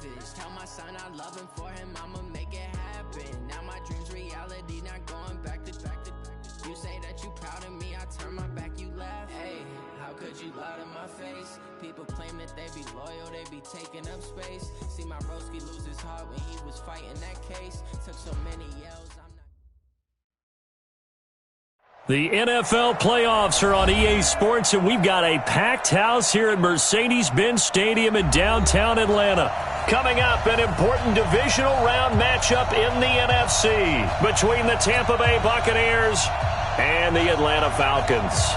savage. Tell my son I love him, for him I'ma make it happen. Now my dream's reality, not going back to. You say that you proud of me, I turn my back, you laugh. Hey, how could you lie to my face? People claim that they be loyal, they be taking up space. See my broski lose his heart when he was fighting that case. Took so many yells, I'm not. The NFL playoffs are on EA Sports, and we've got a packed house here at Mercedes-Benz Stadium in downtown Atlanta. Coming up, an important divisional round matchup in the NFC between the Tampa Bay Buccaneers and the Atlanta Falcons.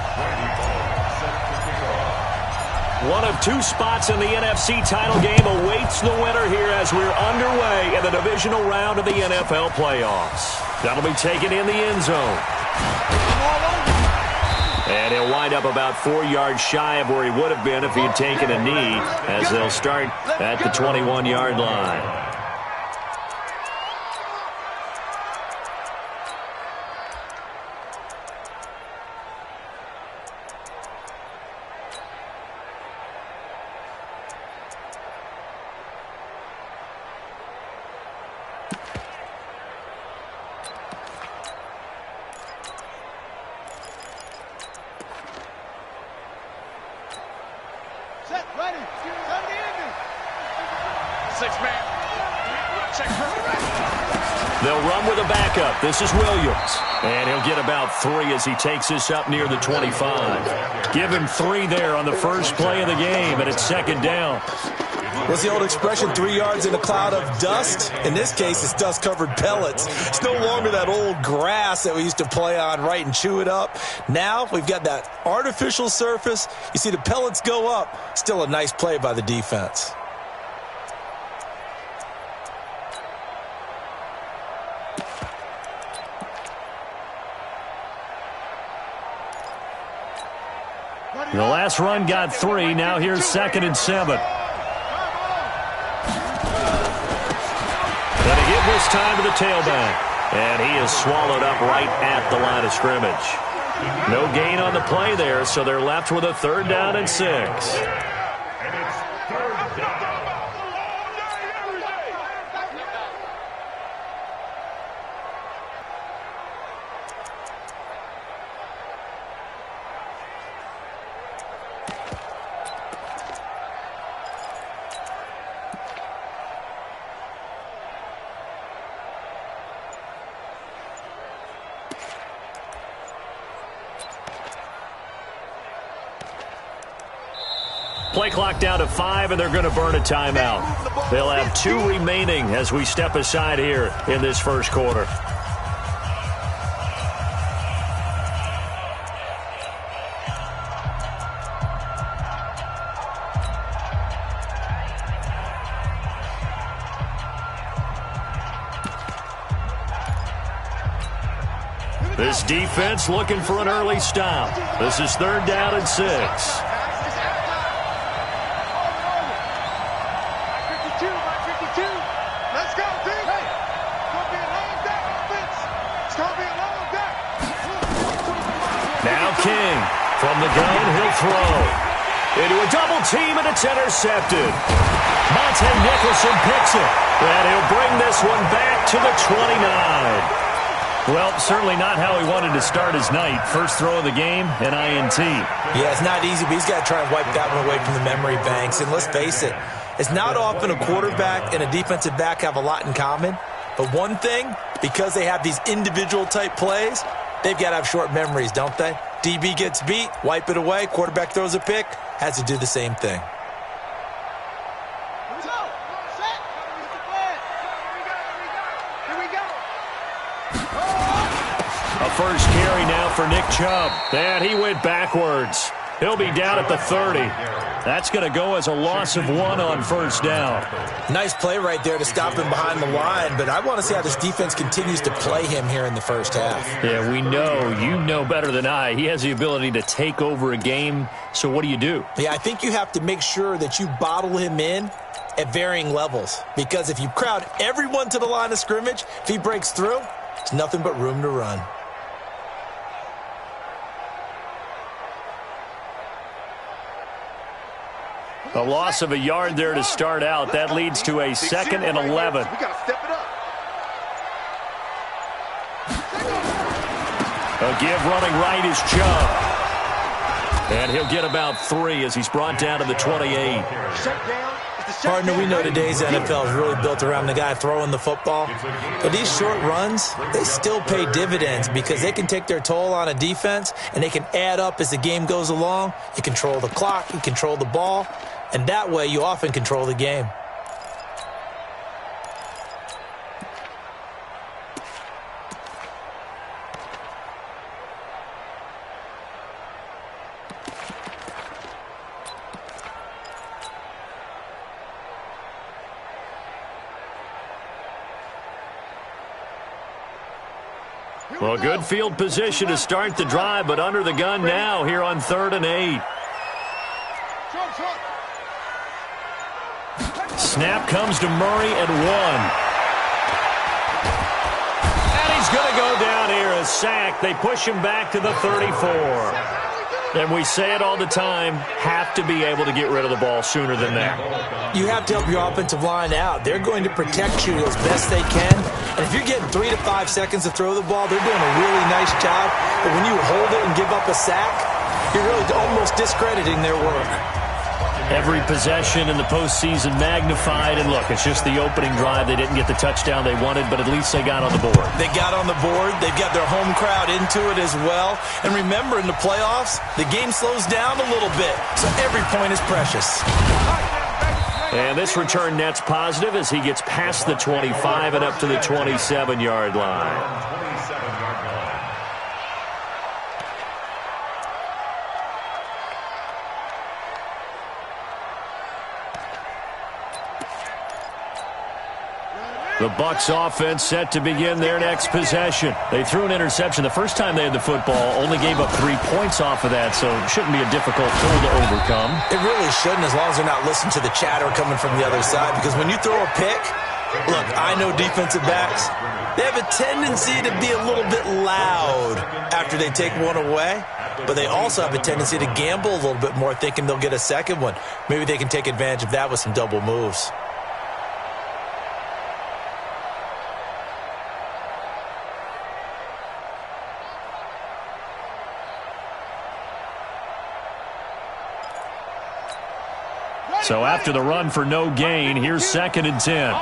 One of two spots in the NFC title game awaits the winner here as we're underway in the divisional round of the NFL playoffs. That'll be taken in the end zone. And he'll wind up about 4 yards shy of where he would have been if he had taken a knee, as they'll start at the 21-yard line. They'll run with a backup. This is Williams. And he'll get about 3 as he takes this up near the 25. Give him 3 there on the first play of the game, and it's second down. What's the old expression, 3 yards in a cloud of dust? In this case, it's dust-covered pellets. It's no longer that old grass that we used to play on, right, and chew it up. Now we've got that artificial surface. You see the pellets go up. Still a nice play by the defense. The last run got 3. Now here's 2nd and 7. And a hit this time to the tailback. And he is swallowed up right at the line of scrimmage. No gain on the play there, so they're left with a 3rd down and 6. Play clock down to 5, and they're going to burn a timeout. They'll have 2 remaining as we step aside here in this first quarter. This defense looking for an early stop. This is 3rd down and 6. King from the gun, he'll throw. Into a double team, and it's intercepted. Monte Nicholson picks it, and he'll bring this one back to the 29. Well, certainly not how he wanted to start his night. First throw of the game, an INT. Yeah, it's not easy, but he's got to try and wipe that one away from the memory banks. And let's face it, it's not often a quarterback and a defensive back have a lot in common. But one thing, because they have these individual-type plays, they've got to have short memories, don't they? DB gets beat, wipe it away, quarterback throws a pick, has to do the same thing. A first carry now for Nick Chubb. And he went backwards. He'll be down at the 30. That's going to go as a loss of 1 on first down. Nice play right there to stop him behind the line, but I want to see how this defense continues to play him here in the first half. Yeah, we know. You know better than I. He has the ability to take over a game, so what do you do? Yeah, I think you have to make sure that you bottle him in at varying levels, because if you crowd everyone to the line of scrimmage, if he breaks through, it's nothing but room to run. A loss of a yard there to start out. That leads to a 2nd and 11. We got to step it up. A give running right is Chubb. And he'll get about 3 as he's brought down to the 28. Partner, we know today's NFL is really built around the guy throwing the football. But these short runs, they still pay dividends because they can take their toll on a defense and they can add up as the game goes along. You control the clock, you control the ball, and that way you often control the game. Well, good field position to start the drive, but under the gun now here on 3rd and 8. Snap comes to Murray at 1. And he's going to go down here, a sack. They push him back to the 34. And we say it all the time, have to be able to get rid of the ball sooner than that. You have to help your offensive line out. They're going to protect you as best they can. And if you're getting 3 to 5 seconds to throw the ball, they're doing a really nice job. But when you hold it and give up a sack, you're really almost discrediting their work. Every possession in the postseason magnified. And look, it's just the opening drive. They didn't get the touchdown they wanted, but at least they got on the board. They got on the board. They've got their home crowd into it as well. And remember, in the playoffs, the game slows down a little bit. So every point is precious. And this return net's positive as he gets past the 25 and up to the 27-yard line. The Bucs offense set to begin their next possession. They threw an interception the first time they had the football, only gave up 3 points off of that, so it shouldn't be a difficult hole to overcome. It really shouldn't, as long as they're not listening to the chatter coming from the other side, because when you throw a pick, look, I know defensive backs, they have a tendency to be a little bit loud after they take one away, but they also have a tendency to gamble a little bit more, thinking they'll get a second one. Maybe they can take advantage of that with some double moves. So after the run for no gain, here's 2nd and 10.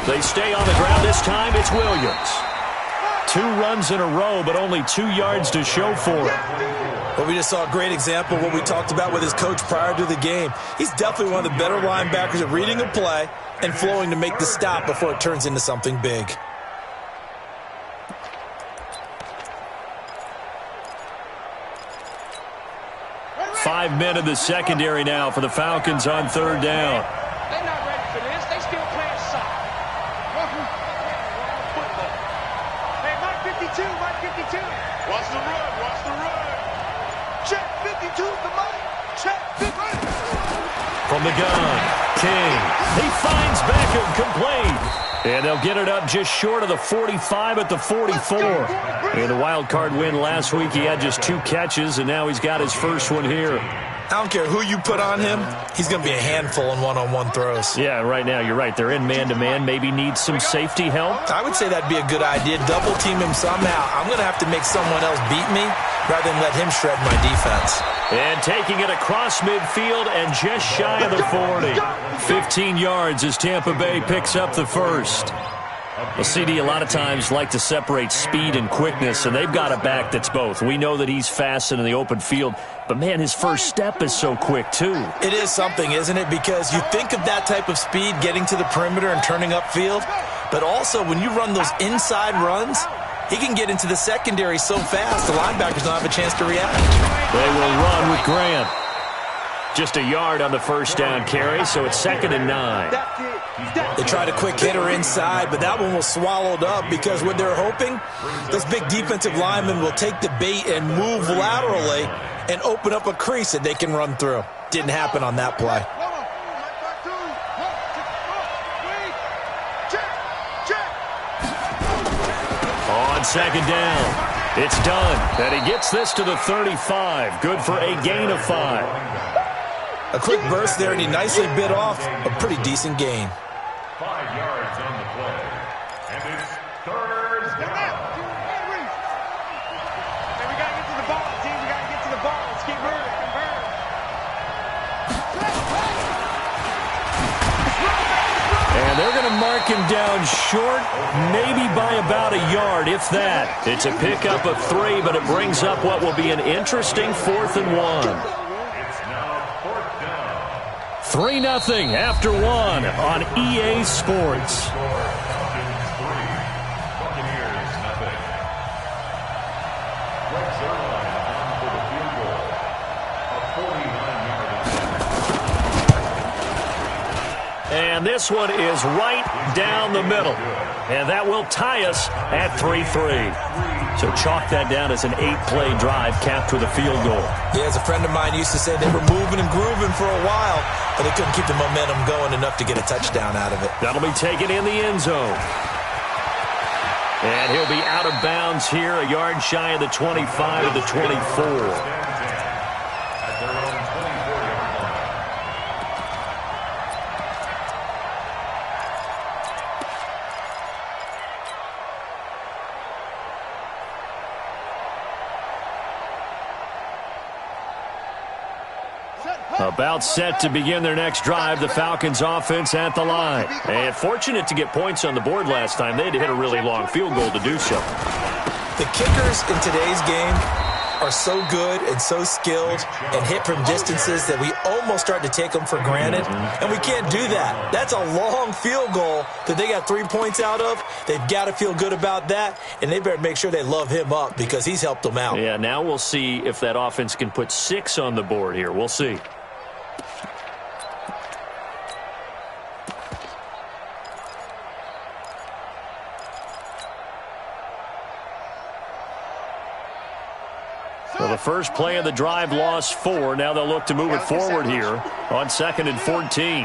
They stay on the ground. This time it's Williams. 2 runs in a row, but only 2 yards to show for it. Well, we just saw a great example of what we talked about with his coach prior to the game. He's definitely one of the better linebackers at reading a play and flowing to make the stop before it turns into something big. Five men in the secondary now for the Falcons on 3rd down. They're not ready for this. They still playing soccer. Hey, Mike 52, Mike 52. Watch the run, watch the run. Check 52 the Mike. Check 50. From the gun, King. He finds Beckham complete. And they'll get it up just short of the 45 at the 44. In the wild card win last week, he had just 2 catches, and now he's got his first one here. I don't care who you put on him, he's going to be a handful in one-on-one throws. Yeah, right now, you're right. They're in man-to-man. Maybe need some safety help. I would say that'd be a good idea. Double team him somehow. I'm going to have to make someone else beat me rather than let him shred my defense. And taking it across midfield and just shy of the 40. 15 yards as Tampa Bay picks up the first. Well, CD, a lot of times like to separate speed and quickness, and they've got a back that's both. We know that he's fast and in the open field, but, man, his first step is so quick, too. It is something, isn't it? Because you think of that type of speed getting to the perimeter and turning upfield, but also when you run those inside runs, he can get into the secondary so fast the linebackers don't have a chance to react. They will run with Grant. Just a yard on the first down carry, so it's 2nd and 9. They tried a quick hitter inside, but that one was swallowed up because what they're hoping, those big defensive linemen will take the bait and move laterally and open up a crease that they can run through. Didn't happen on that play. on second down. It's done, and he gets this to the 35. Good for a gain of 5. A quick burst there, and he nicely bit off a pretty decent gain. 5 yards on the play. And it's third down. Hey, we got to get to the ball, team. We got to get to the ball. Let's keep moving. And they're going to mark him down short, maybe by about a yard, if that. It's a pickup of 3, but it brings up what will be an interesting 4th and 1. It's now 4th down. 3-0 after 1 on EA Sports. Falcons 3, Buccaneers nothing. Rex Zerline on for the field goal. A 49-yard attempt. And this one is right down the middle. And that will tie us at 3-3. So chalk that down as an 8-play drive capped with a field goal. Yeah, as a friend of mine used to say, they were moving and grooving for a while, but they couldn't keep the momentum going enough to get a touchdown out of it. That'll be taken in the end zone. And he'll be out of bounds here, a yard shy of the 25 to the 24. About set to begin their next drive, the Falcons offense at the line. And fortunate to get points on the board last time. They had to hit a really long field goal to do so. The kickers in today's game are so good and so skilled and hit from distances that we almost start to take them for granted. And we can't do that. That's a long field goal that they got 3 points out of. They've got to feel good about that, and they better make sure they love him up because he's helped them out. Yeah, now we'll see if that offense can put 6 on the board here. We'll see. So the first play of the drive lost 4. Now they'll look to move it forward here on 2nd and 14.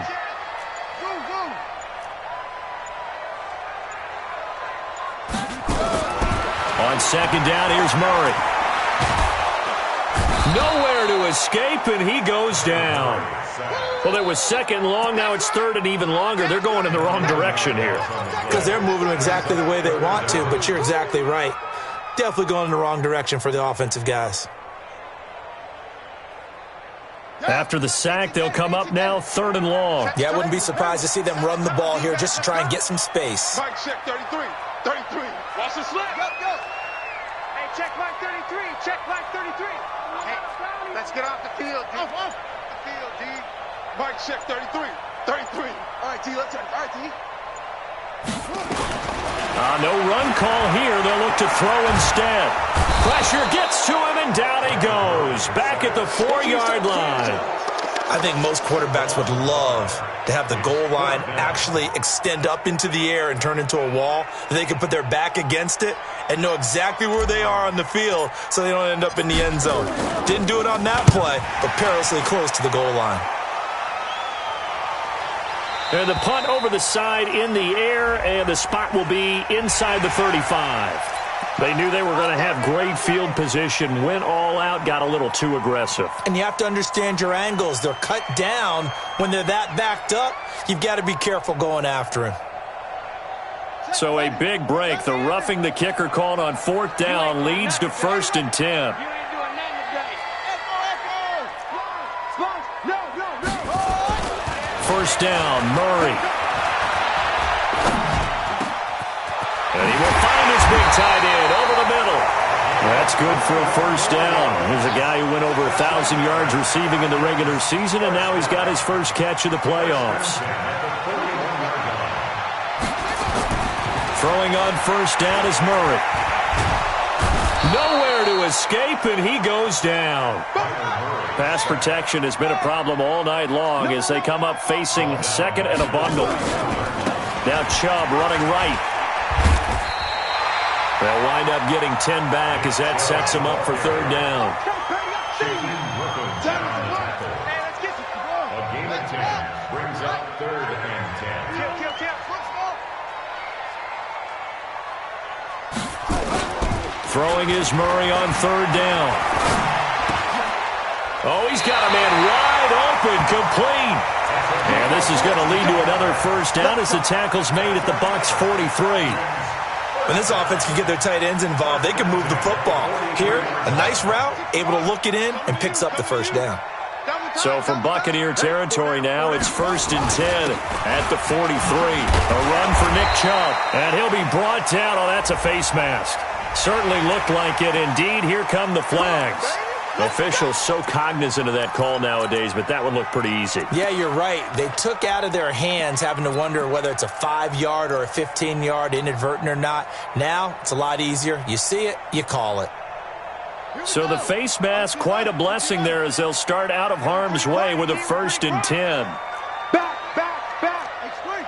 On 2nd down, here's Murray. Nowhere to escape, and he goes down. Well, it was 2nd long. Now it's 3rd and even longer. They're going in the wrong direction here. Because they're moving exactly the way they want to, but you're exactly right. Definitely going in the wrong direction for the offensive guys. After the sack, they'll come up now 3rd and long. Yeah, I wouldn't be surprised to see them run the ball here just to try and get some space. Mike, check 33. 33. Watch the slip. Go, go. Hey, check Mike 33. Check Mike 33. Hey, let's get off the field, D. Off the field, D. Mike, check 33. 33. All right, D, let's turn. All right, D. No run call here. They'll look to throw instead. Pressure gets to him, and down he goes. Back at the 4-yard line. I think most quarterbacks would love to have the goal line actually extend up into the air and turn into a wall. They can put their back against it and know exactly where they are on the field so they don't end up in the end zone. Didn't do it on that play, but perilously close to the goal line. And the punt over the side in the air, and the spot will be inside the 35. They knew they were going to have great field position, went all out, got a little too aggressive. And you have to understand your angles. They're cut down. When they're that backed up, you've got to be careful going after him. So a big break. The roughing the kicker called on 4th down leads to 1st and 10. First down, Murray. And he will find his big tight end over the middle. That's good for a first down. Here's a guy who went over 1,000 yards receiving in the regular season, and now he's got his first catch of the playoffs. Throwing on first down is Murray. Nowhere to escape, and he goes down. Pass protection has been a problem all night long as they come up facing 2nd and a bundle. Now Chubb running right. They'll wind up getting 10 back as that sets them up for 3rd down. A gain of 10 brings up 3rd and 10. Throwing is Murray on third down. Oh, he's got a man wide open, complete. And this is going to lead to another first down as the tackle's made at the Bucs 43. When this offense can get their tight ends involved, they can move the football. Here, a nice route, able to look it in, and picks up the first down. So from Buccaneer territory now, it's 1st and 10 at the 43. A run for Nick Chubb, and he'll be brought down. Oh, that's a face mask. Certainly looked like it. Indeed, here come the flags. Officials so cognizant of that call nowadays, but that would look pretty easy. Yeah, you're right. They took out of their hands having to wonder whether it's a 5-yard or a 15-yard, inadvertent or not. Now, it's a lot easier. You see it, you call it. So the face mask, quite a blessing there as they'll start out of harm's way with a 1st and 10. Back. Explain.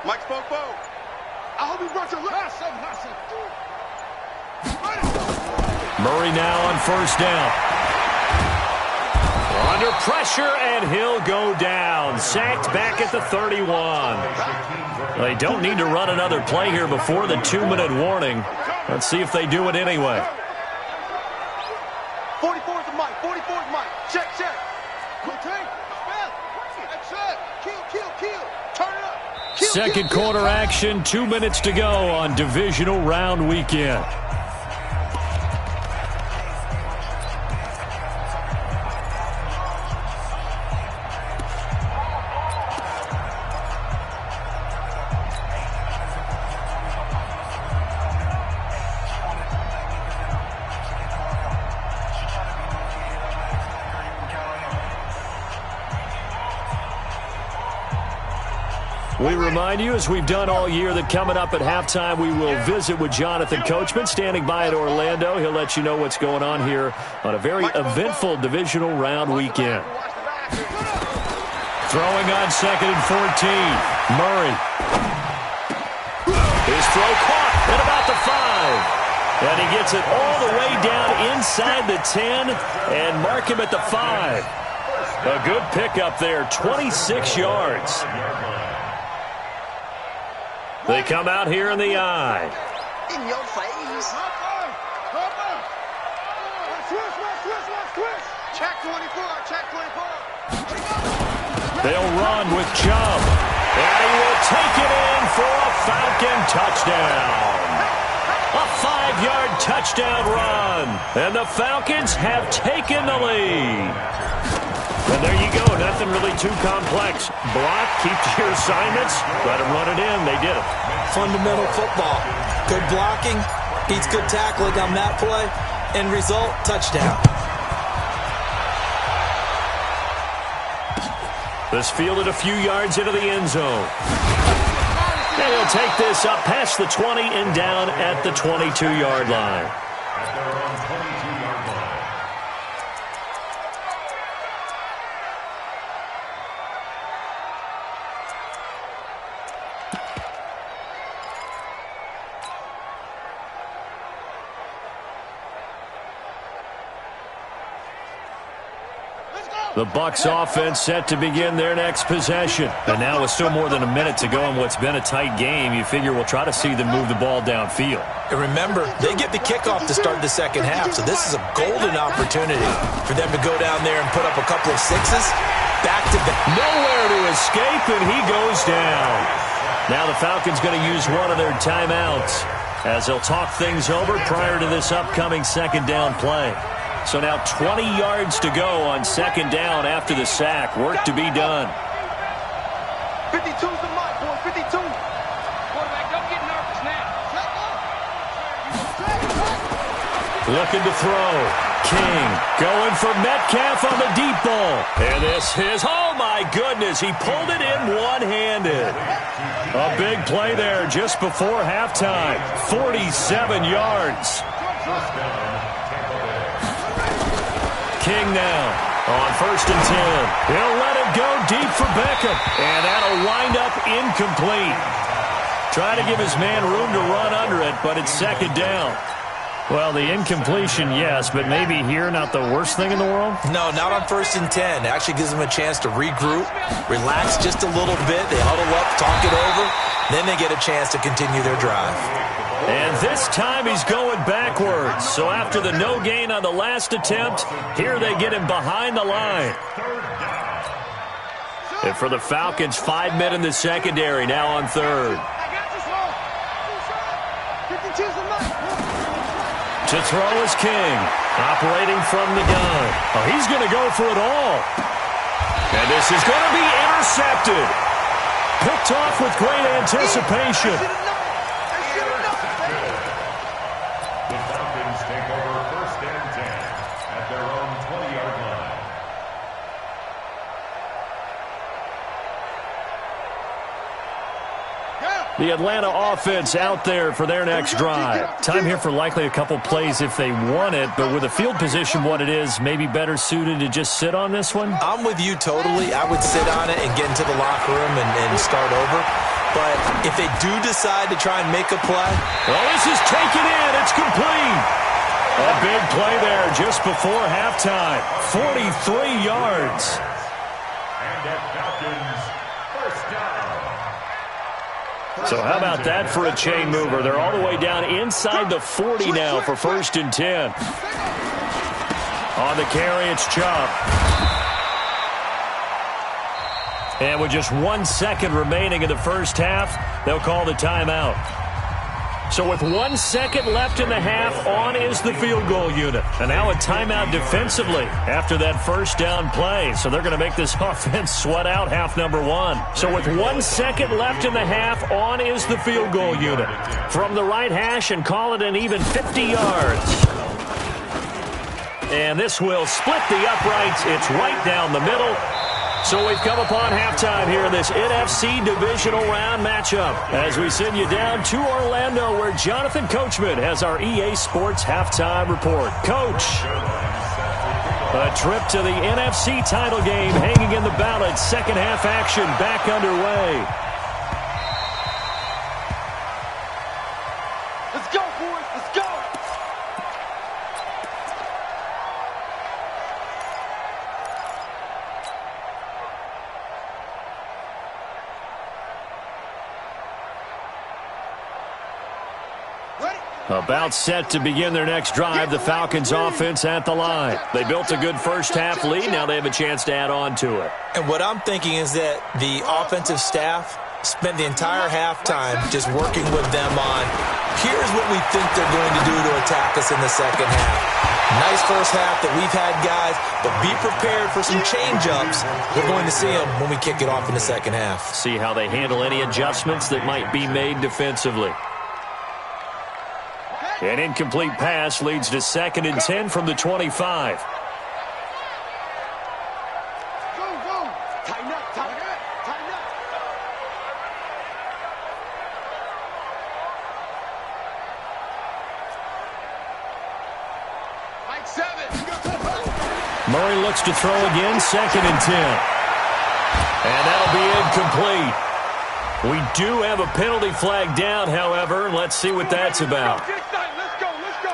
Mike spoke both. I hope he brought your last. Murray now on 1st down. Under pressure, and he'll go down. Sacked back at the 31. They don't need to run another play here before the 2-minute warning. Let's see if they do it anyway. 44 is the Mike. 44 is Mike. Check. Rotate. Kill. Turn it up. Second quarter action, 2 minutes to go on divisional round weekend. We remind you, as we've done all year, that coming up at halftime, we will visit with Jonathan Coachman, standing by at Orlando. He'll let you know what's going on here on a very eventful divisional round weekend. Throwing on 2nd and 14. Murray. His throw caught at about the 5. And he gets it all the way down inside the 10 and mark him at the 5. A good pickup there, 26 yards. They come out here in the eye. In your face. Check 24. They'll run with Chubb. And he will take it in for a Falcon touchdown. A 5-yard touchdown run. And the Falcons have taken the lead. And there you go. Nothing really too complex. Block, keep to your assignments, let them run it in. They did it. Fundamental football. Good blocking, beats good tackling on that play. End result, touchdown. This fielded a few yards into the end zone. And he'll take this up past the 20 and down at the 22-yard line. The Bucs offense set to begin their next possession. And now with still more than a minute to go in what's been a tight game, you figure we'll try to see them move the ball downfield. And remember, they get the kickoff to start the second half, so this is a golden opportunity for them to go down there and put up a couple of sixes. Back-to-back. Nowhere to escape, and he goes down. Now the Falcons going to use one of their timeouts as they'll talk things over prior to this upcoming second down play. So now 20 yards to go on second down after the sack. Work to be done. 52's the mark, boy. 52. Quarterback, don't get nervous now. Looking to throw. King going for Metcalf on the deep ball. And this is, oh my goodness, he pulled it in one-handed. A big play there just before halftime. 47 yards. King now on 1st and 10. He'll let it go deep for Beckham. And that'll wind up incomplete. Trying to give his man room to run under it, but it's second down. Well, the incompletion, yes, but maybe here not the worst thing in the world? No, not on 1st and 10. It actually gives them a chance to regroup, relax just a little bit. They huddle up, talk it over. Then they get a chance to continue their drive. And this time he's going backwards. So after the no gain on the last attempt, here they get him behind the line. And for the Falcons, 5 men in the secondary, now on 3rd. To throw is King, operating from the gun. Oh, he's going to go for it all. And this is going to be intercepted. Picked off with great anticipation. The Falcons take over 1st and 10 at their own 20-yard line. The Atlanta offense out there for their next drive. Time here for likely a couple plays if they want it, but with the field position what it is, maybe better suited to just sit on this one? I'm with you totally. I would sit on it and get into the locker room and start over. But if they do decide to try and make a play. Well, this is taken in. It's complete. A big play there just before halftime. 43 yards. And at Falcons, 1st down. So how about that for a chain mover? They're all the way down inside the 40 now for 1st and 10. On the carry, it's Chubb. And with just 1 second remaining in the first half, they'll call the timeout. So with 1 second left in the half, on is the field goal unit. And now a timeout defensively after that first down play. So they're going to make this offense sweat out half number 1. So with 1 second left in the half, on is the field goal unit. From the right hash and call it an even 50 yards. And this will split the uprights. It's right down the middle. So we've come upon halftime here in this NFC divisional round matchup as we send you down to Orlando where Jonathan Coachman has our EA Sports halftime report. Coach, a trip to the NFC title game hanging in the balance. Second half action back underway. Let's go, boys. Let's go. About set to begin their next drive, the Falcons offense at the line. They built a good first half lead. Now they have a chance to add on to it. And what I'm thinking is that the offensive staff spent the entire halftime just working with them on, here's what we think they're going to do to attack us in the second half. Nice first half that we've had, guys, but be prepared for some change-ups. We're going to see them when we kick it off in the second half. See how they handle any adjustments that might be made defensively. An incomplete pass leads to 2nd and 10 from the 25. Go, go. Tighten up, tighten up, tighten up. Mike 7. Murray looks to throw again, 2nd and 10. And that'll be incomplete. We do have a penalty flag down, however. Let's see what that's about. Let's go, let's go.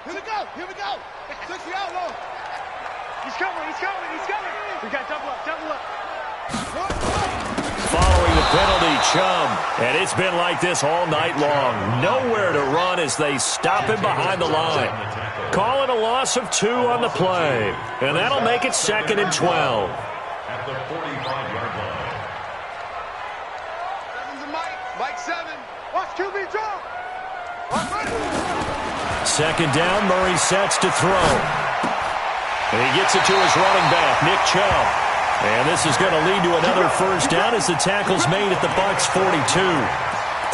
Here we go, here we go. 60 out low. He's coming, he's coming, he's coming. We got double up, double up. Following the penalty, Chubb. And it's been like this all night long. Nowhere to run as they stop him behind the line. Call it a loss of 2 on the play. And that'll make it 2nd and 12. At the 45-yard line. 7's a Mike. Mike 7. Watch QB drop. 2nd down, Murray sets to throw. And he gets it to his running back, Nick Chubb. And this is going to lead to another first down as the tackle's made at the Bucs 42.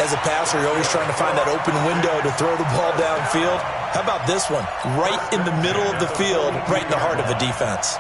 As a passer, you're always trying to find that open window to throw the ball downfield. How about this one? Right in the middle of the field, right in the heart of the defense.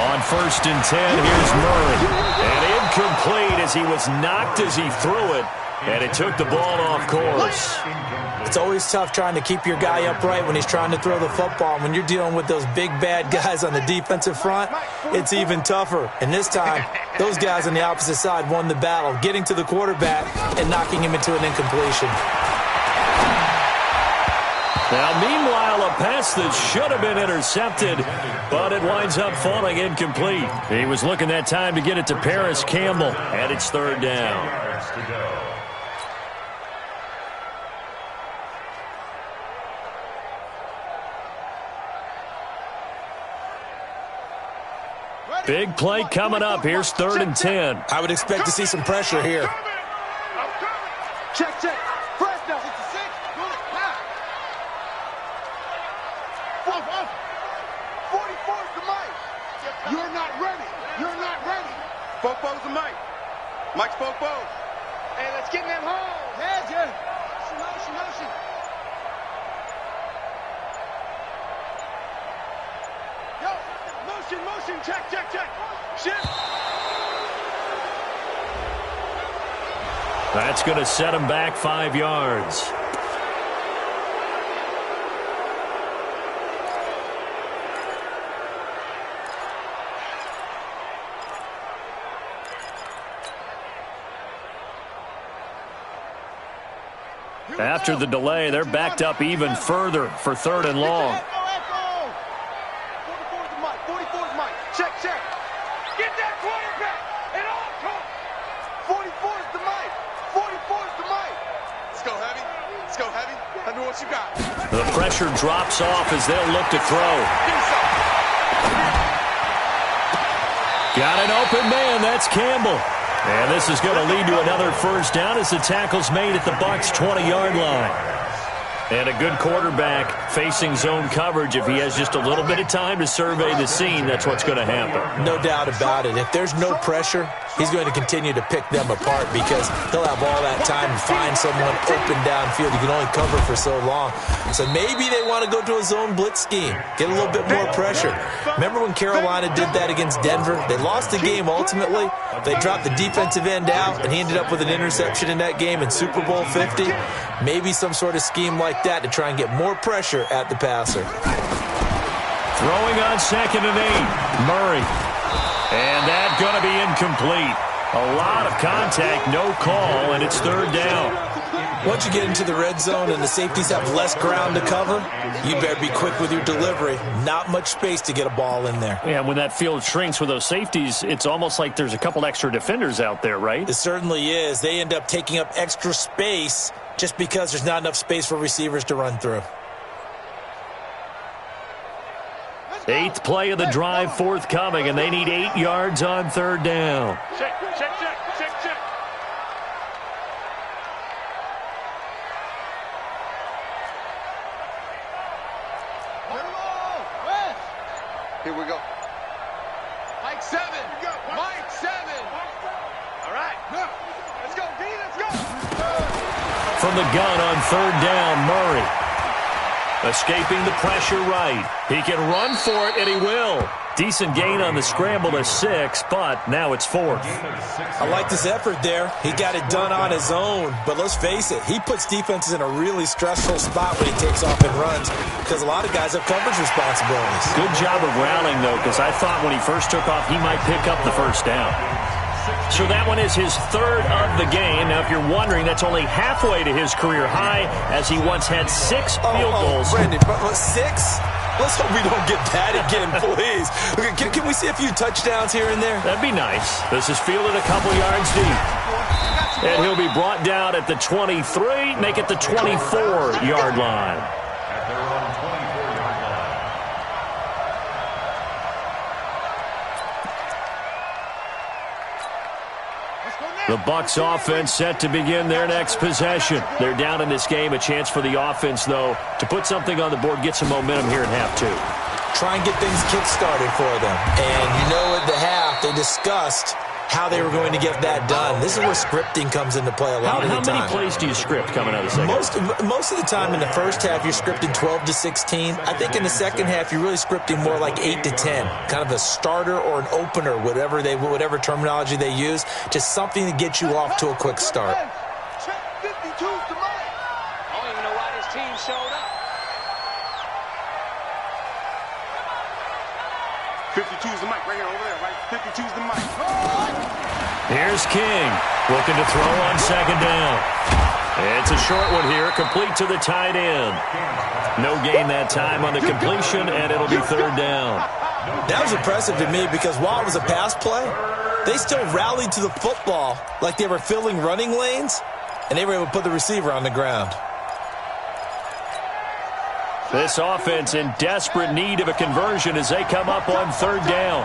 On 1st and 10, here's Murray. And incomplete as he was knocked as he threw it. And it took the ball off course. It's always tough trying to keep your guy upright when he's trying to throw the football. And when you're dealing with those big, bad guys on the defensive front, it's even tougher. And this time, those guys on the opposite side won the battle, getting to the quarterback and knocking him into an incompletion. Now, meanwhile, a pass that should have been intercepted, but it winds up falling incomplete. He was looking that time to get it to Paris Campbell, and it's 3rd down. Big play coming up. Here's 3rd and 10. I would expect to see some pressure here. Check. Press now. 66. Good. Now. 44's the mic. You're not ready. Popo's the mic. Mike's Popo. Hey, let's get in that hole. Head, yeah. Motion. Yo, motion. Check. Shift. That's going to set him back 5 yards. After the delay, they're backed up even further for 3rd and long. 44's Mike. Check. Get that quarterback and all come. 44's the mic. 44's the mic. Let's go heavy. I know what you got. The pressure drops off as they'll look to throw. Got an open man. That's Campbell. And this is going to lead to another 1st down as the tackle's made at the Bucs' 20-yard line. And a good quarterback facing zone coverage. If he has just a little bit of time to survey the scene, that's what's going to happen. No doubt about it. If there's no pressure, he's going to continue to pick them apart because he'll have all that time to find someone open downfield. He can only cover for so long. So maybe they want to go to a zone blitz scheme, get a little bit more pressure. Remember when Carolina did that against Denver? They lost the game ultimately. They dropped the defensive end out, and he ended up with an interception in that game in Super Bowl 50. Maybe some sort of scheme like that to try and get more pressure at the passer. Throwing on 2nd and 8, Murray. And that's going to be incomplete. A lot of contact, no call, and it's 3rd down. Once you get into the red zone and the safeties have less ground to cover, you better be quick with your delivery. Not much space to get a ball in there. Yeah, when that field shrinks with those safeties, it's almost like there's a couple extra defenders out there, right? It certainly is. They end up taking up extra space just because there's not enough space for receivers to run through. 8th play of the drive forthcoming, and they need 8 yards on 3rd down. Check. Here we go. Mike 7. All right. Let's go, D. Let's go. From the gun on 3rd down, Murray. Escaping the pressure right. He can run for it, and he will. Decent gain on the scramble to 6, but now it's 4th. I like this effort there. He got it done on his own. But let's face it, he puts defenses in a really stressful spot when he takes off and runs because a lot of guys have coverage responsibilities. Good job of rallying, though, because I thought when he first took off, he might pick up the 1st down. So that one is his 3rd of the game. Now, if you're wondering, that's only halfway to his career high as he once had 6 field goals. Brendan, 6? Let's hope we don't get that again, please. Can we see a few touchdowns here and there? That'd be nice. This is fielded a couple yards deep. And he'll be brought down at the 23, make it the 24-yard line. At their own 24-yard line. The Bucs offense set to begin their next possession. They're down in this game. A chance for the offense, though, to put something on the board, get some momentum here in half 2. Try and get things kick-started for them. And you know at the half, they discussed how they were going to get that done. This is where scripting comes into play a lot of the time. How many plays do you script coming out of the second? Most of the time in the first half, you're scripting 12 to 16. I think in the second half, you're really scripting more like 8 to 10, kind of a starter or an opener, whatever terminology they use, just something to get you off to a quick start. Check 52's the mic. I don't even know why this team showed up. 52's the mic right here, over there, right? 52's the mic. Here's King, looking to throw on second down. It's a short one here, complete to the tight end. No gain that time on the completion, and it'll be third down. That was impressive to me because while it was a pass play, they still rallied to the football like they were filling running lanes, and they were able to put the receiver on the ground. This offense in desperate need of a conversion as they come up on third down.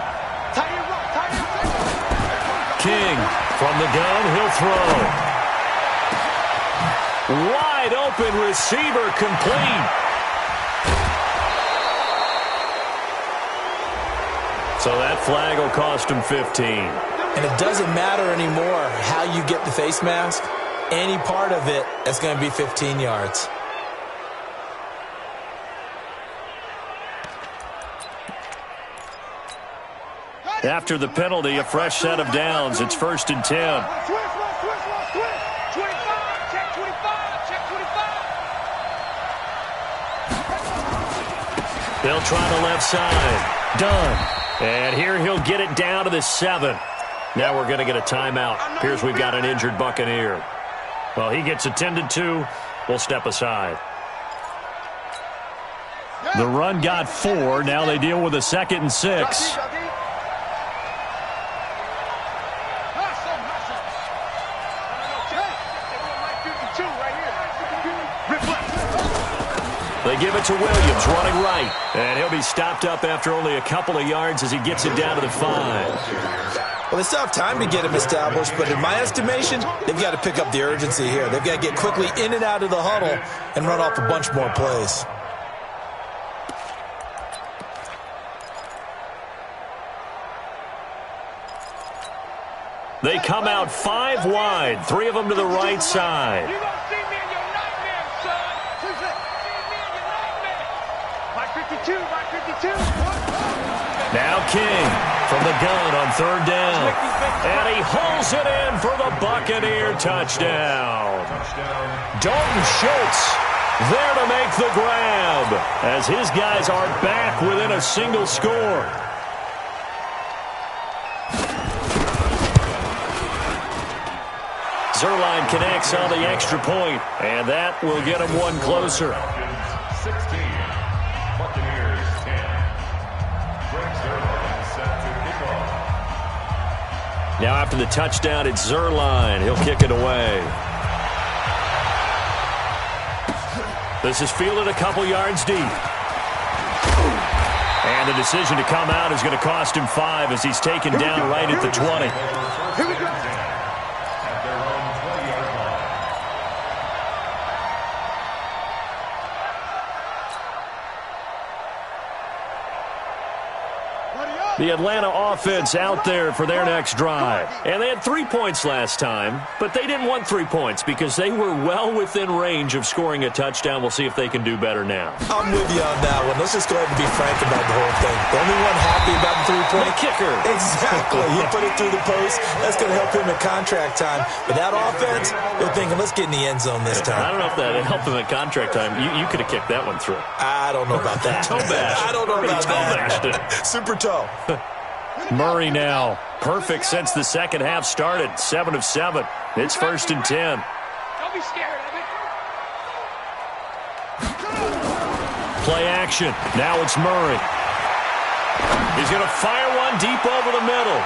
King from the gun, he'll throw. Wide open receiver, complete. So that flag will cost him 15. And it doesn't matter anymore how you get the face mask. Any part of it is going to be 15 yards. After the penalty, a fresh set of downs. It's 1st and 10. Switch, 25, check 25, check 25. They'll try the left side. Done. And here he'll get it down to the 7. Now we're going to get a timeout. Appears we've got an injured Buccaneer. Well, he gets attended to. We'll step aside. The run got 4. Now they deal with a 2nd and 6. They give it to Williams, running right. And he'll be stopped up after only a couple of yards as he gets it down to the 5. Well, they still have time to get him established, but in my estimation, they've got to pick up the urgency here. They've got to get quickly in and out of the huddle and run off a bunch more plays. They come out 5 wide, 3 of them to the right side. You're going to see me in your nightmare, son. See me in your nightmare. My 52, my 52. Now King from the gun on third down. And he hauls it in for the Buccaneer touchdown. Dalton Schultz there to make the grab as his guys are back within a single score. Zerline connects on the extra point, and that will get him one closer. 16, Buccaneers 10. Greg Zerline set to kick off. Now after the touchdown, it's Zerline. He'll kick it away. This is fielded a couple yards deep. And the decision to come out is going to cost him 5 as he's taken down right at the 20. Here we go. At their own 20-yard line. The Atlanta offense out there for their next drive. And they had 3 points last time, but they didn't want 3 points because they were well within range of scoring a touchdown. We'll see if they can do better now. I'm with you on that one. Let's just go ahead and be frank about the whole thing. The only one happy about the 3-point kicker. Exactly. He put it through the post. That's going to help him at contract time. But that offense, they're thinking, let's get in the end zone this time. I don't know if that helped him at contract time. You could have kicked that one through. I don't know about that. Toe bash. I don't know about bashed that. Super toe. Murray now. Perfect since the second half started. 7 of 7. It's 1st and 10. Don't be scared of it. Play action. Now it's Murray. He's going to fire one deep over the middle.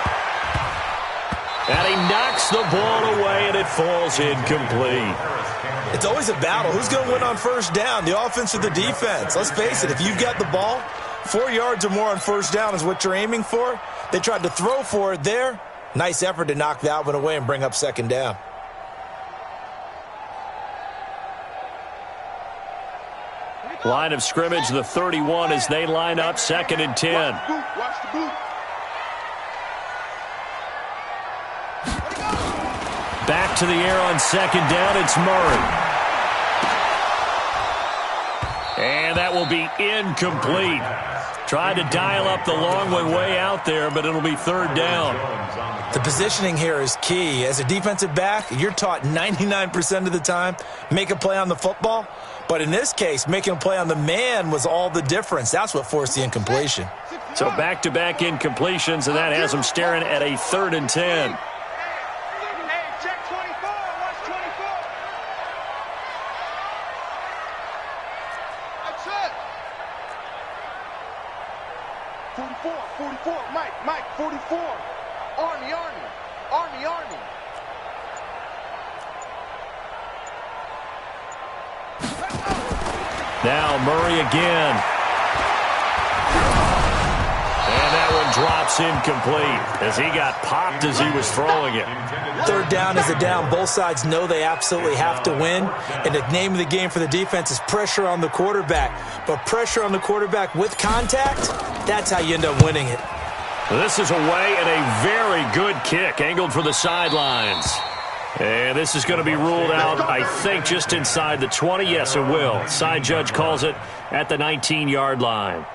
And he knocks the ball away, and it falls incomplete. It's always a battle. Who's going to win on first down, the offense or the defense? Let's face it, if you've got the ball, 4 yards or more on first down is what you're aiming for. They tried to throw for it there. Nice effort to knock that one away and bring up second down. Line of scrimmage, the 31 as they line up 2nd and 10. Watch the boot. Back to the air on second down. It's Murray. And that will be incomplete. Tried to dial up the long way out there, but it'll be third down. The positioning here is key. As a defensive back, you're taught 99% of the time, make a play on the football. But in this case, making a play on the man was all the difference. That's what forced the incompletion. So back-to-back incompletions, and that has them staring at a 3rd and 10. Check 24. Watch 24. That's it. 44. Mike, 44. Army. Now Murray again. And that one drops incomplete as he got popped as he was throwing it. Third down is a down. Both sides know they absolutely have to win. And the name of the game for the defense is pressure on the quarterback. But pressure on the quarterback with contact, that's how you end up winning it. This is away and a very good kick angled for the sidelines. And this is going to be ruled out, I think, just inside the 20. Yes, it will. Side judge calls it at the 19-yard line.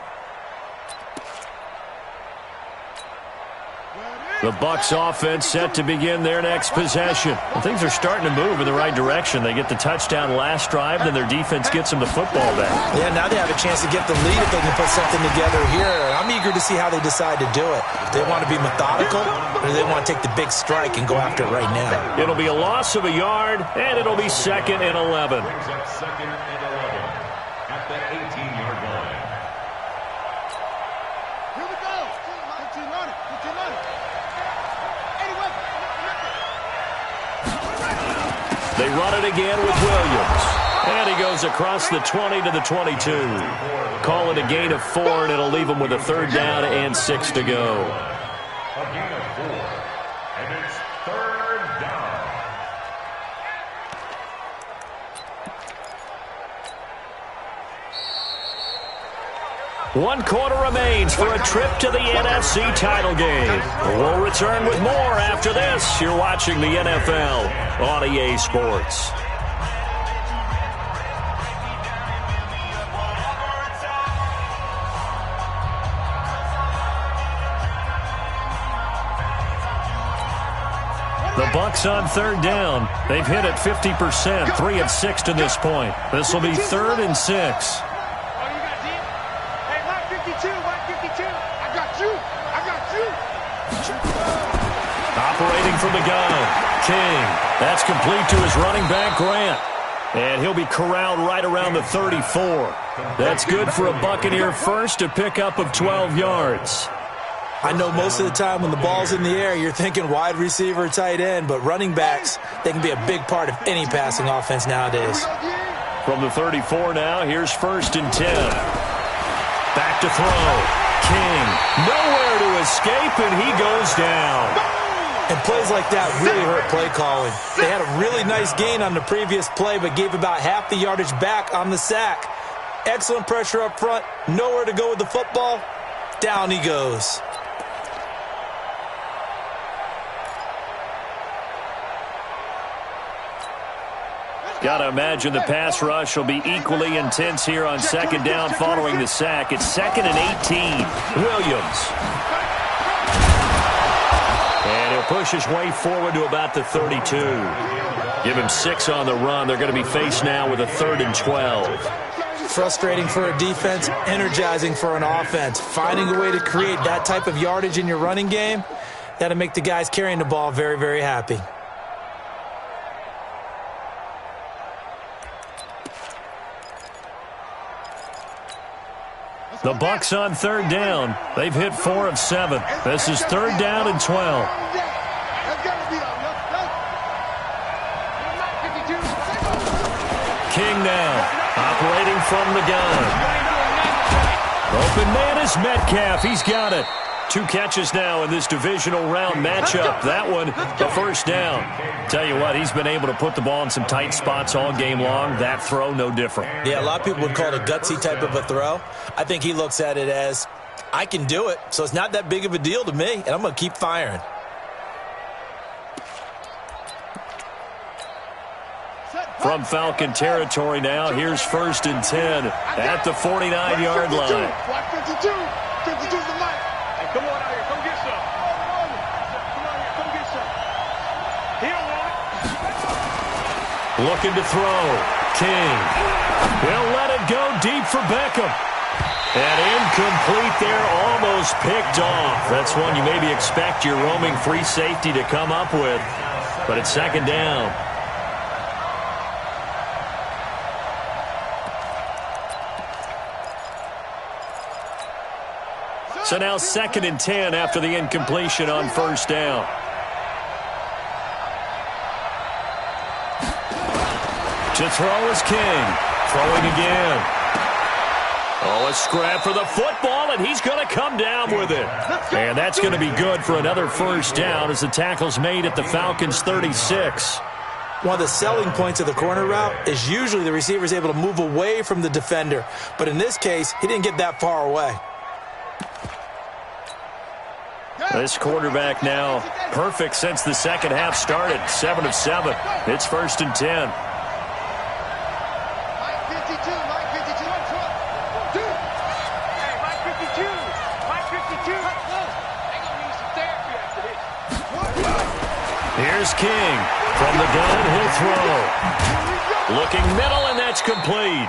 The Bucs offense set to begin their next possession. Well, things are starting to move in the right direction. They get the touchdown last drive, then their defense gets them the football back. Yeah, now they have a chance to get the lead if they can put something together here. I'm eager to see how they decide to do it. Do they want to be methodical, or do they want to take the big strike and go after it right now? It'll be a loss of a yard, and it'll be 2nd and 11. Brings up 2nd and 11 at the 18-yard line. Here we go. 15 on it. They run it again with Williams. And he goes across the 20 to the 22. Call it a gain of 4, and it'll leave them with a 3rd down and 6 to go. A gain of 4, and it's 3rd down. One quarter remains for a trip to the NFC title game. We'll return with more after this. You're watching the NFL on EA Sports. The Bucs on 3rd down. They've hit it 50%, 3 of 6 to this point. This will be 3rd and 6. Operating from the gun, King. That's complete to his running back, Grant. And he'll be corralled right around the 34. That's good for a Buccaneer first, a pickup of 12 yards. I know most of the time when the ball's in the air, you're thinking wide receiver, tight end, but running backs, they can be a big part of any passing offense nowadays. From the 34 now, here's 1st and 10. Back to throw. King, nowhere to escape, and he goes down. And plays like that really hurt play calling. They had a really nice gain on the previous play, but gave about half the yardage back on the sack. Excellent pressure up front, nowhere to go with the football. Down he goes. Got to imagine the pass rush will be equally intense here on 2nd down following the sack. It's 2nd and 18. Williams. And he'll push his way forward to about the 32. Give him 6 on the run. They're going to be faced now with a 3rd and 12. Frustrating for a defense, energizing for an offense. Finding a way to create that type of yardage in your running game, that'll make the guys carrying the ball very, very happy. The Bucs on 3rd down. They've hit 4 of 7. This is 3rd down and 12. King now, operating from the gun. Open man is Metcalf. He's got it. 2 catches now in this divisional round matchup. That one, the 1st down. Tell you what, he's been able to put the ball in some tight spots all game long. That throw, no different. Yeah, a lot of people would call it a gutsy type of a throw. I think he looks at it as, I can do it, so it's not that big of a deal to me, and I'm going to keep firing. from Falcon territory now. Here's 1st and 10 at the 49-yard line. 52. 52's the light. Hey, come on out here. Come get some. Come on here. Come get some. He don't want it. Looking to throw. King. He'll let it go deep for Beckham. And incomplete there, almost picked off. That's one you maybe expect your roaming free safety to come up with. But it's 2nd down. So now 2nd and 10 after the incompletion on 1st down. To throw is King. Throwing again. Oh, a scrap for the football, and he's going to come down with it. And that's going to be good for another 1st down as the tackle's made at the Falcons' 36. One of the selling points of the corner route is usually the receiver is able to move away from the defender. But in this case, he didn't get that far away. This quarterback now perfect since the second half started. 7 of 7. It's 1st and 10. Here's King. From the gun, he'll throw. Looking middle, and that's complete.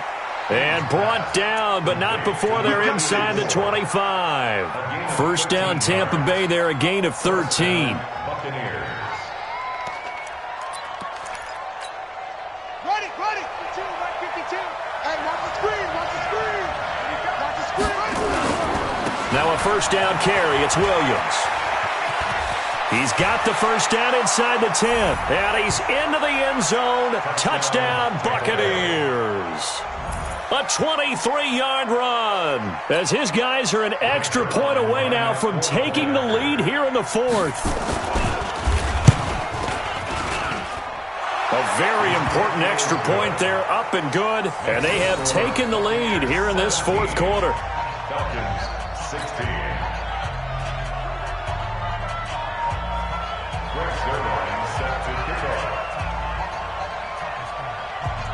And brought down, but not before they're inside the 25. 1st down, Tampa Bay there, a gain of 13. Now a 1st down carry. It's Williams. He's got the 1st down inside the 10. And he's into the end zone. Touchdown, Buccaneers. A 23-yard run as his guys are an extra point away now from taking the lead here in the 4th. A very important extra point there, up and good, and they have taken the lead here in this 4th quarter. Falcons 16.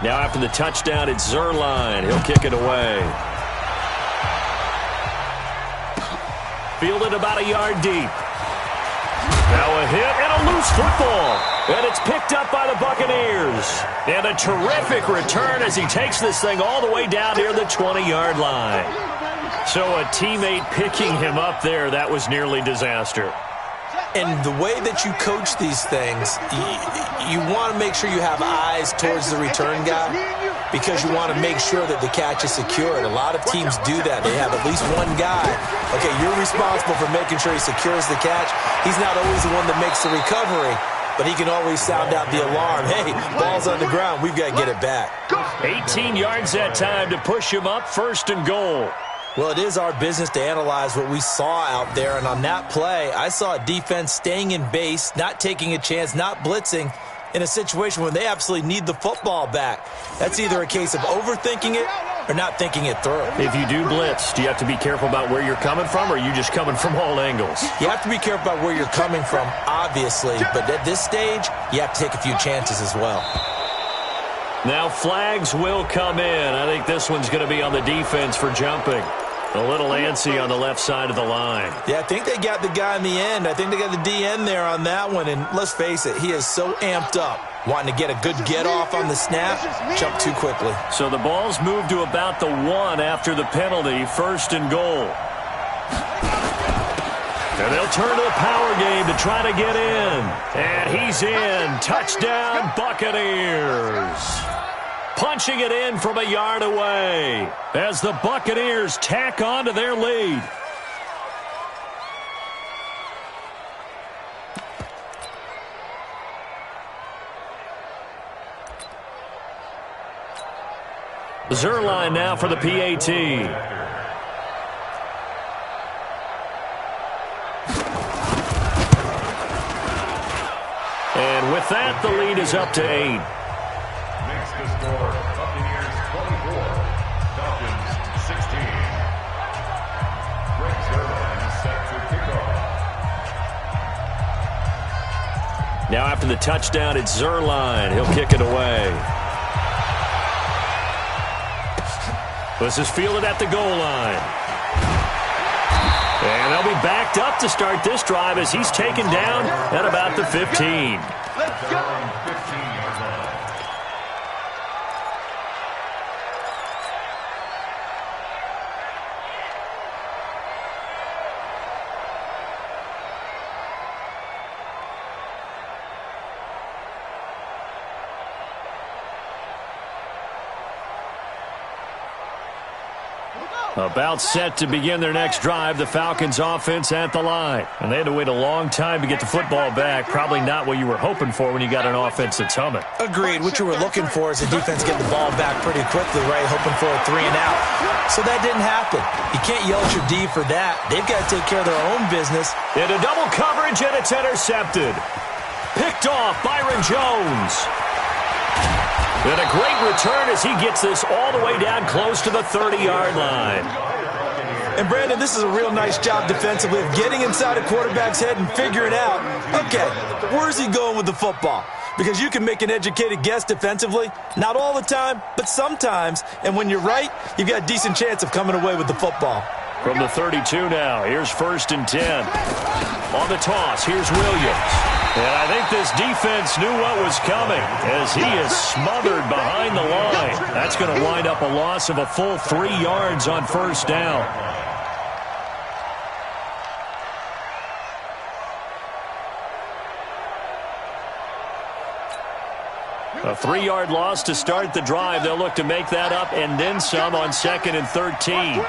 Now after the touchdown, it's Zerline. He'll kick it away. Fielded about a yard deep. Now a hit and a loose football. And it's picked up by the Buccaneers. And a terrific return as he takes this thing all the way down near the 20-yard line. So a teammate picking him up there, that was nearly disaster. And the way that you coach these things, you want to make sure you have eyes towards the return guy because you want to make sure that the catch is secured. A lot of teams do that. They have at least one guy. Okay, you're responsible for making sure he secures the catch. He's not always the one that makes the recovery, but he can always sound out the alarm. Hey, ball's on the ground. We've got to get it back. 18 yards that time to push him up, 1st and goal. Well, it is our business to analyze what we saw out there, and on that play, I saw a defense staying in base, not taking a chance, not blitzing, in a situation where they absolutely need the football back. That's either a case of overthinking it or not thinking it through. If you do blitz, do you have to be careful about where you're coming from, or are you just coming from all angles? You have to be careful about where you're coming from, obviously, but at this stage, you have to take a few chances as well. Now flags will come in. I think this one's going to be on the defense for jumping. A little antsy on the left side of the line. Yeah, I think they got the guy in the end. I think they got the DN there on that one. And let's face it, he is so amped up, wanting to get a good get-off on the snap, jump too quickly. So the ball's moved to about the 1 after the penalty, 1st and goal. And they'll turn to the power game to try to get in. And he's in. Touchdown, Buccaneers. Punching it in from a yard away as the Buccaneers tack on to their lead. Zerline now for the PAT. And with that, the lead is up to 8. Makes the score Buccaneers 24, Falcons 16. Greg Zerline set to kick off. Now after the touchdown, it's Zerline. He'll kick it away. This is fielded at the goal line. And they'll be backed up to start this drive as he's taken down at about the 15. Let's go. 15-yard line. About set to begin their next drive, the Falcons offense at the line. And they had to wait a long time to get the football back. Probably not what you were hoping for when you got an offense that's humming. Agreed. What you were looking for is the defense getting the ball back pretty quickly, right? Hoping for a 3 and out. So that didn't happen. You can't yell at your D for that. They've got to take care of their own business. Into double coverage, and it's intercepted. Picked off Byron Jones. And a great return as he gets this all the way down close to the 30-yard line. And, Brandon, this is a real nice job defensively of getting inside a quarterback's head and figuring out, okay, where's he going with the football? Because you can make an educated guess defensively, not all the time, but sometimes. And when you're right, you've got a decent chance of coming away with the football. From the 32 now, here's 1st and 10. On the toss, here's Williams. And I think this defense knew what was coming as he is smothered behind the line. That's going to wind up a loss of a full 3 yards on 1st down. A 3-yard loss to start the drive. They'll look to make that up and then some on 2nd and 13.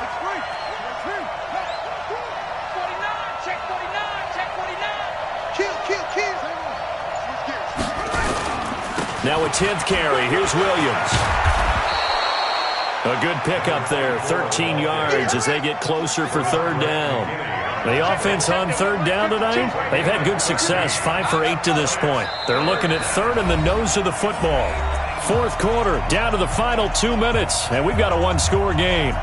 Now a 10th carry. Here's Williams. A good pickup there. 13 yards as they get closer for 3rd down. The offense on 3rd down tonight, they've had good success. 5 for 8 to this point. They're looking at 3rd in the nose of the football. 4th quarter, down to the final 2 minutes, and we've got a 1-score game.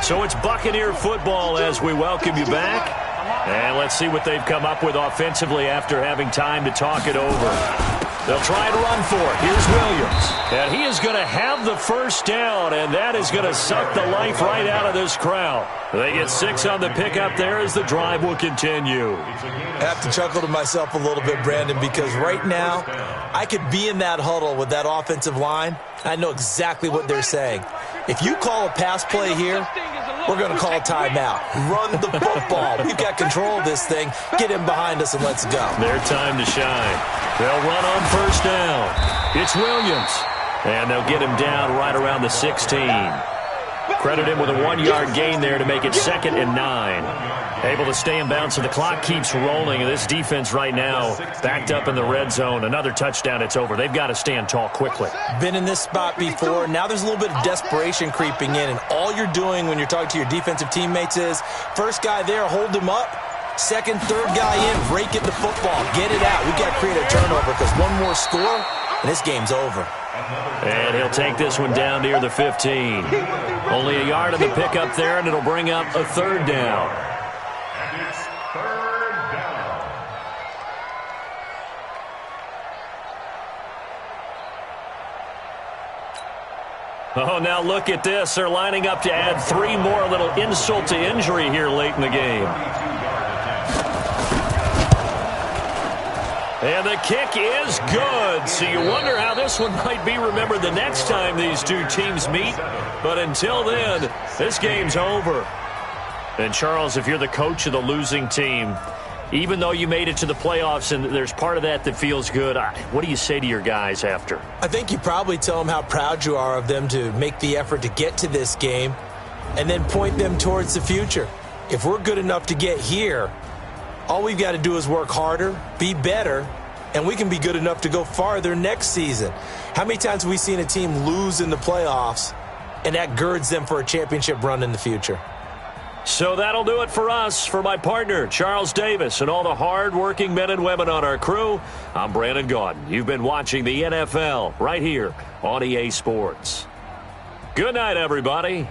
So it's Buccaneer football as we welcome you back. And let's see what they've come up with offensively after having time to talk it over. They'll try to run for it. Here's Williams. And he is going to have the 1st down, and that is going to suck the life right out of this crowd. They get 6 on the pickup there as the drive will continue. I have to chuckle to myself a little bit, Brandon, because right now I could be in that huddle with that offensive line. I know exactly what they're saying. If you call a pass play here, we're going to call a timeout. Run the football. We've got control of this thing. Get him behind us and let's go. Their time to shine. They'll run on 1st down. It's Williams. And they'll get him down right around the 16. Credit him with a 1-yard gain there to make it 2nd and 9. Able to stay in bounds, so the clock keeps rolling. This defense right now backed up in the red zone. Another touchdown, it's over. They've got to stand tall quickly. Been in this spot before. Now there's a little bit of desperation creeping in, and all you're doing when you're talking to your defensive teammates is, first guy there, hold him up. 2nd, 3rd guy in, rake at the football. Get it out. We've got to create a turnover because one more score, and this game's over. And he'll take this one down near the 15. Only a yard on the pickup there, and it'll bring up a 3rd down. And it's 3rd down. Oh, now look at this. They're lining up to add 3 more. A little insult to injury here late in the game. And the kick is good. So you wonder how this one might be remembered the next time these two teams meet. But until then, this game's over. And, Charles, if you're the coach of the losing team, even though you made it to the playoffs and there's part of that feels good, what do you say to your guys after? I think you probably tell them how proud you are of them to make the effort to get to this game and then point them towards the future. If we're good enough to get here, all we've got to do is work harder, be better, and we can be good enough to go farther next season. How many times have we seen a team lose in the playoffs, and that girds them for a championship run in the future? So that'll do it for us. For my partner, Charles Davis, and all the hard-working men and women on our crew, I'm Brandon Gaudin. You've been watching the NFL right here on EA Sports. Good night, everybody.